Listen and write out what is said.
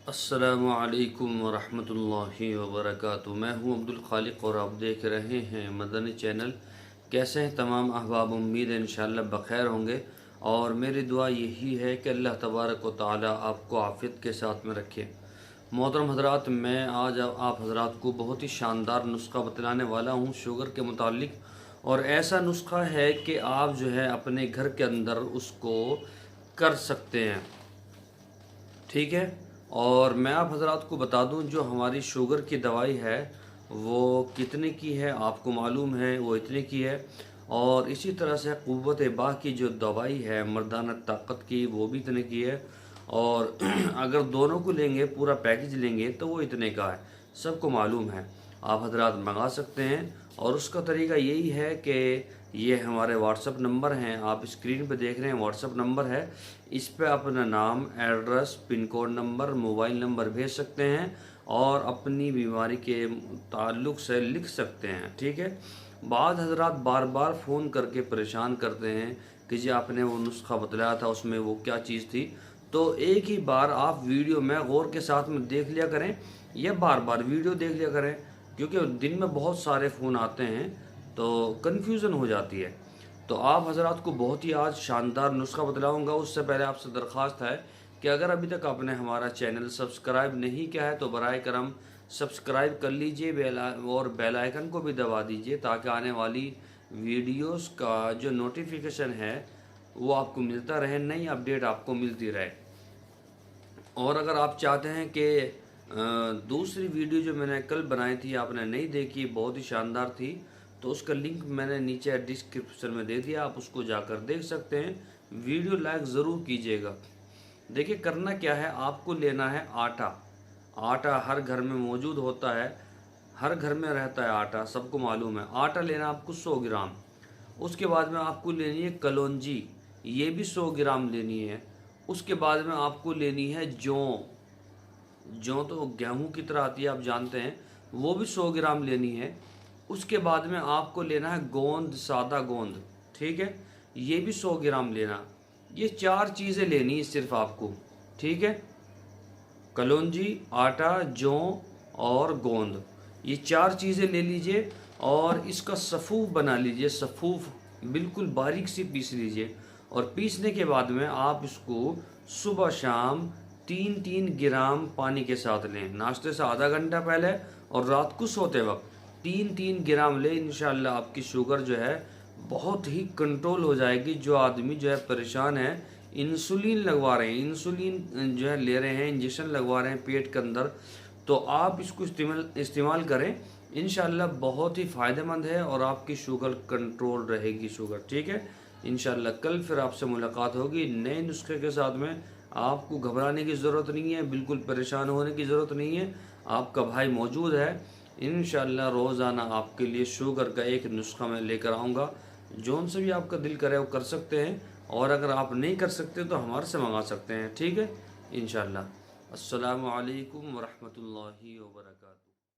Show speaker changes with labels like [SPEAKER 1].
[SPEAKER 1] अस्सलामु अलैकुम वरहमतुल्लाहि वबरकातुहू। मैं हूं अब्दुल खालिक और आप देख रहे हैं मदनी चैनल। कैसे हैं तमाम अहबाब? उम्मीद है इंशाअल्लाह बख़ैर होंगे और मेरी दुआ यही है कि अल्लाह तबारक व तआला आपको आफ़ियत के साथ में रखे। मोहतरम हज़रात, मैं आज आप हज़रात को बहुत ही शानदार नुस्खा बतलाने वाला हूं शुगर के मुतालिक। और ऐसा नुस्खा है कि आप जो है अपने घर के अंदर उसको कर सकते हैं, ठीक है। और मैं आप हज़रात को बता दूं, जो हमारी शुगर की दवाई है वो कितने की है आपको मालूम है, वो इतने की है। और इसी तरह से क़ुव्वत बाह की जो दवाई है मर्दाना ताकत की, वो भी इतने की है। और अगर दोनों को लेंगे, पूरा पैकेज लेंगे, तो वो इतने का है, सबको मालूम है। आप हज़रात मंगा सकते हैं और उसका तरीका यही है कि ये हमारे व्हाट्सअप नंबर हैं, आप स्क्रीन पे देख रहे हैं व्हाट्सअप नंबर है। इस पे अपना नाम, address, pin code number, mobile number भेज सकते हैं और अपनी बीमारी के ताल्लुक़ से लिख सकते हैं, ठीक है। बाद हज़रात बार बार फ़ोन करके परेशान करते हैं कि जी आपने वो नुस्खा बतलाया था, उसमें वो क्या चीज़ थी। तो एक ही बार आप वीडियो में गौर के साथ में देख लिया करें या बार बार वीडियो देख लिया करें, क्योंकि दिन में बहुत सारे फ़ोन आते हैं तो कन्फ्यूज़न हो जाती है। तो आप हज़रात को बहुत ही आज शानदार नुस्खा बतलाऊँगा। उससे पहले आपसे दरख्वास्त है कि अगर अभी तक आपने हमारा चैनल सब्सक्राइब नहीं किया है तो बराए करम सब्सक्राइब कर लीजिए, बेल आइकन को भी दबा दीजिए, ताकि आने वाली वीडियोस का जो नोटिफिकेशन है वो आपको मिलता रहे, नई अपडेट आपको मिलती रहे। और अगर आप चाहते हैं कि दूसरी वीडियो जो मैंने कल बनाई थी आपने नहीं देखी, बहुत ही शानदार थी, तो उसका लिंक मैंने नीचे डिस्क्रिप्शन में दे दिया, आप उसको जाकर देख सकते हैं। वीडियो लाइक ज़रूर कीजिएगा। देखिए करना क्या है, आपको लेना है आटा। आटा हर घर में मौजूद होता है, हर घर में रहता है आटा, सबको मालूम है। आटा लेना आपको 100 ग्राम। उसके बाद में आपको लेनी है कलौंजी, ये भी 100 ग्राम लेनी है। उसके बाद में आपको लेनी है जौ। जौ तो गेहूं की तरह आती है, आप जानते हैं, वो भी 100 ग्राम लेनी है। उसके बाद में आपको लेना है गोंद, सादा गोंद, ठीक है, ये भी 100 ग्राम लेना। ये 4 चीज़ें लेनी है सिर्फ आपको, ठीक है। कलौंजी, आटा, जौ और गोंद, ये 4 चीज़ें ले लीजिए और इसका सफ़ूफ बना लीजिए। सफ़ूफ बिल्कुल बारीक सी पीस लीजिए। और पीसने के बाद में आप इसको सुबह शाम 3-3 ग्राम पानी के साथ लें, नाश्ते से आधा घंटा पहले और रात को सोते वक्त 3-3 ग्राम लें। इंशाल्लाह आपकी शुगर जो है बहुत ही कंट्रोल हो जाएगी। जो आदमी जो है परेशान है, इंसुलिन लगवा रहे हैं, इंसुलिन जो है ले रहे हैं, इंजेक्शन लगवा रहे हैं पेट के अंदर, तो आप इसको इस्तेमाल करें। इंशाल्लाह बहुत ही फ़ायदेमंद है और आपकी शुगर कंट्रोल रहेगी, शुगर, ठीक है। इंशाल्लाह कल फिर आपसे मुलाकात होगी नए नुस्खे के साथ में। आपको घबराने की ज़रूरत नहीं है, बिल्कुल परेशान होने की ज़रूरत नहीं है, आपका भाई मौजूद है। इंशाल्लाह रोज़ाना आपके लिए शुगर का एक नुस्खा मैं लेकर आऊँगा। जौन से भी आपका दिल करे वो कर सकते हैं, और अगर आप नहीं कर सकते तो हमारे से मंगा सकते हैं, ठीक है। इंशाल्लाह। अस्सलामु अलैकुम वरहमतुल्लाहि वबरकातुहू।